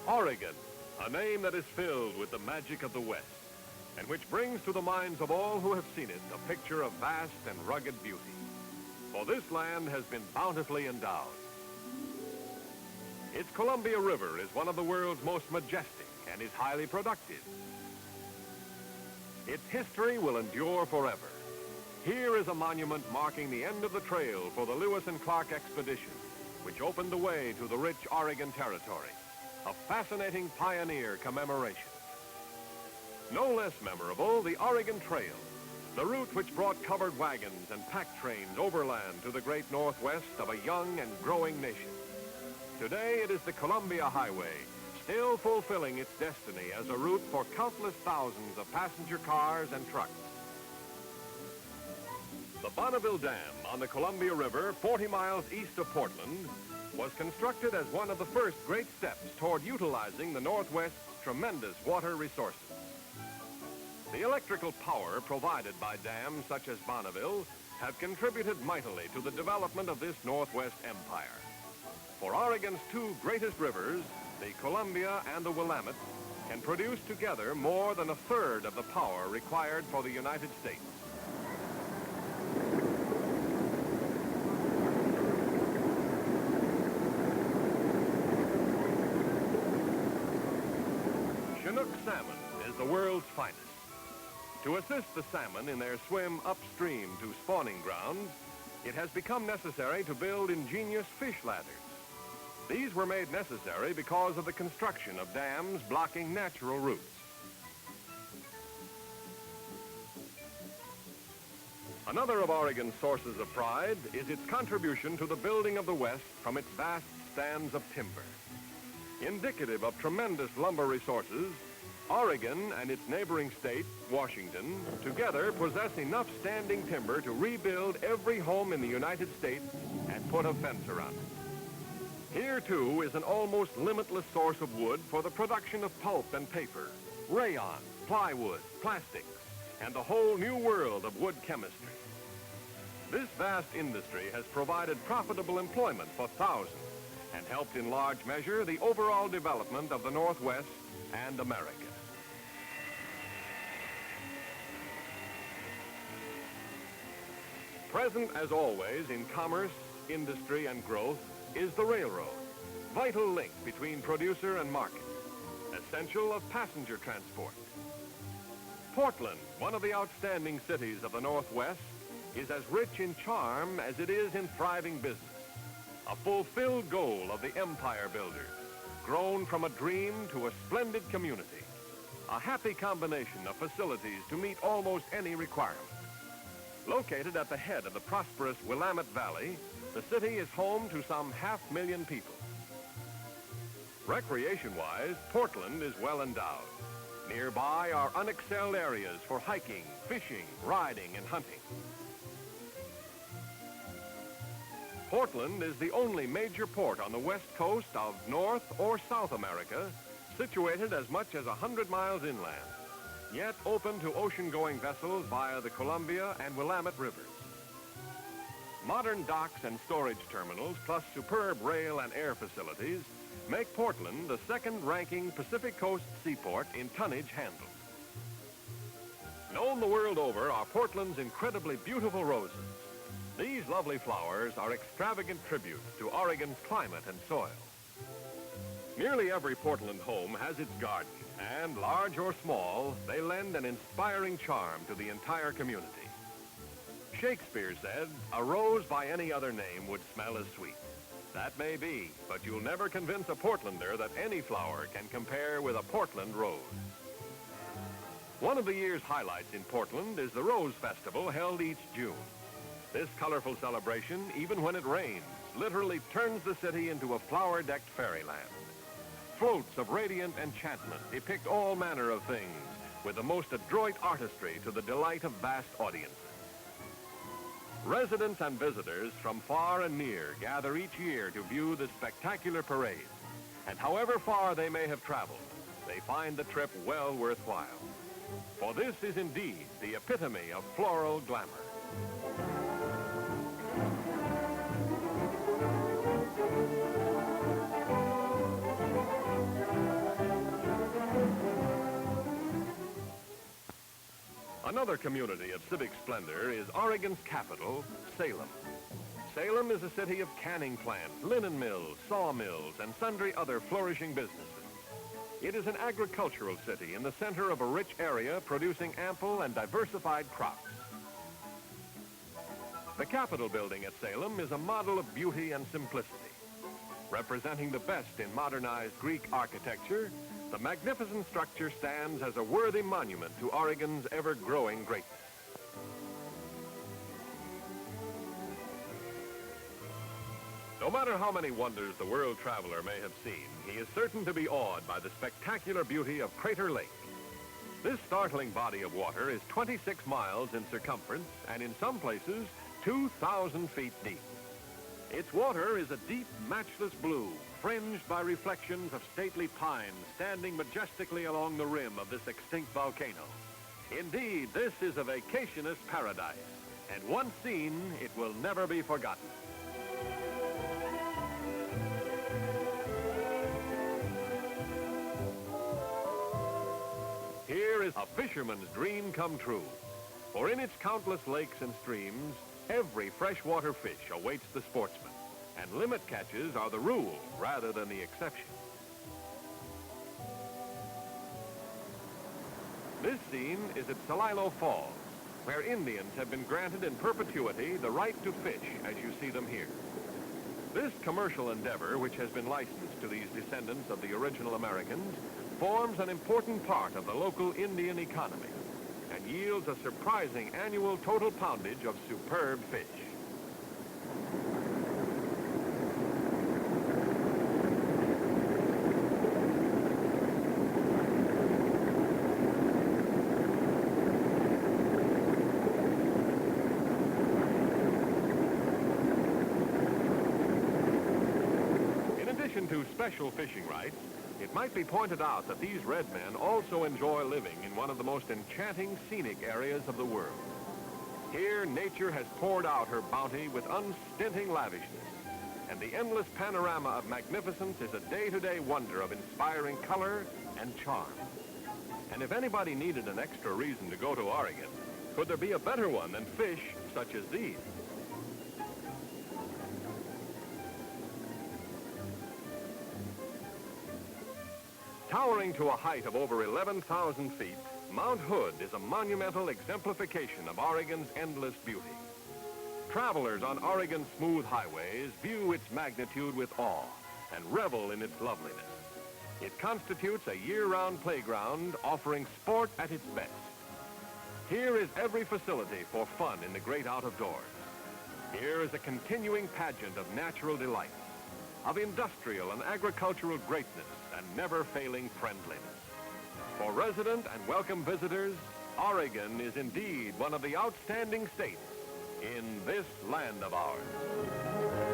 Oregon, a name that is filled with the magic of the West, and which brings to the minds of all who have seen it a picture of vast and rugged beauty. For this land has been bountifully endowed. Its Columbia River is one of the world's most majestic and is highly productive. Its history will endure forever. Here is a monument marking the end of the trail for the Lewis and Clark expedition, which opened the way to the rich Oregon territory. A fascinating pioneer commemoration. No less memorable, the Oregon Trail, the route which brought covered wagons and pack trains overland to the great Northwest of a young and growing nation. Today it is the Columbia Highway, still fulfilling its destiny as a route for countless thousands of passenger cars and trucks. The Bonneville Dam on the Columbia River, 40 miles east of Portland, was constructed as one of the first great steps toward utilizing the Northwest's tremendous water resources. The electrical power provided by dams such as Bonneville have contributed mightily to the development of this Northwest empire. For Oregon's two greatest rivers, the Columbia and the Willamette, can produce together more than a third of the power required for the United States. Chinook salmon is the world's finest. To assist the salmon in their swim upstream to spawning grounds, it has become necessary to build ingenious fish ladders. These were made necessary because of the construction of dams blocking natural routes. Another of Oregon's sources of pride is its contribution to the building of the West from its vast stands of timber. Indicative of tremendous lumber resources, Oregon and its neighboring state, Washington, together possess enough standing timber to rebuild every home in the United States and put a fence around it. Here, too, is an almost limitless source of wood for the production of pulp and paper, rayon, plywood, plastics, and the whole new world of wood chemistry. This vast industry has provided profitable employment for thousands and helped in large measure the overall development of the Northwest and America. Present, as always, in commerce, industry, and growth is the railroad, vital link between producer and market, essential of passenger transport. Portland, one of the outstanding cities of the Northwest, is as rich in charm as it is in thriving business, a fulfilled goal of the empire builders, grown from a dream to a splendid community, a happy combination of facilities to meet almost any requirement. Located at the head of the prosperous Willamette Valley, the city is home to some 500,000 people. Recreation-wise, Portland is well endowed. Nearby are unexcelled areas for hiking, fishing, riding, and hunting. Portland is the only major port on the west coast of North or South America, situated as much as 100 miles inland, yet open to ocean-going vessels via the Columbia and Willamette Rivers. Modern docks and storage terminals, plus superb rail and air facilities, make Portland the second-ranking Pacific Coast seaport in tonnage handled. Known the world over are Portland's incredibly beautiful roses. These lovely flowers are extravagant tributes to Oregon's climate and soil. Nearly every Portland home has its garden, and large or small, they lend an inspiring charm to the entire community. Shakespeare said, "A rose by any other name would smell as sweet." That may be, but you'll never convince a Portlander that any flower can compare with a Portland rose. One of the year's highlights in Portland is the Rose Festival held each June. This colorful celebration, even when it rains, literally turns the city into a flower-decked fairyland. Floats of radiant enchantment depict all manner of things with the most adroit artistry to the delight of vast audiences. Residents and visitors from far and near gather each year to view the spectacular parade, and however far they may have traveled, they find the trip well worthwhile. For this is indeed the epitome of floral glamour. Another community of civic splendor is Oregon's capital, Salem. Salem is a city of canning plants, linen mills, sawmills, and sundry other flourishing businesses. It is an agricultural city in the center of a rich area producing ample and diversified crops. The Capitol building at Salem is a model of beauty and simplicity. Representing the best in modernized Greek architecture, the magnificent structure stands as a worthy monument to Oregon's ever-growing greatness. No matter how many wonders the world traveler may have seen, he is certain to be awed by the spectacular beauty of Crater Lake. This startling body of water is 26 miles in circumference and in some places 2,000 feet deep. Its water is a deep, matchless blue, fringed by reflections of stately pines standing majestically along the rim of this extinct volcano. Indeed, this is a vacationist's paradise, and once seen, it will never be forgotten. Here is a fisherman's dream come true, for in its countless lakes and streams, every freshwater fish awaits the sportsman, and limit catches are the rule rather than the exception. This scene is at Celilo Falls, where Indians have been granted in perpetuity the right to fish as you see them here. This commercial endeavor, which has been licensed to these descendants of the original Americans, forms an important part of the local Indian economy and yields a surprising annual total poundage of superb fish. In addition to special fishing rights, it might be pointed out that these red men also enjoy living in one of the most enchanting scenic areas of the world. Here, nature has poured out her bounty with unstinting lavishness, and the endless panorama of magnificence is a day-to-day wonder of inspiring color and charm. And if anybody needed an extra reason to go to Oregon, could there be a better one than fish such as these? Towering to a height of over 11,000 feet, Mount Hood is a monumental exemplification of Oregon's endless beauty. Travelers on Oregon's smooth highways view its magnitude with awe and revel in its loveliness. It constitutes a year-round playground offering sport at its best. Here is every facility for fun in the great out-of-doors. Here is a continuing pageant of natural delights, of industrial and agricultural greatness and never-failing friendliness. For resident and welcome visitors, Oregon is indeed one of the outstanding states in this land of ours.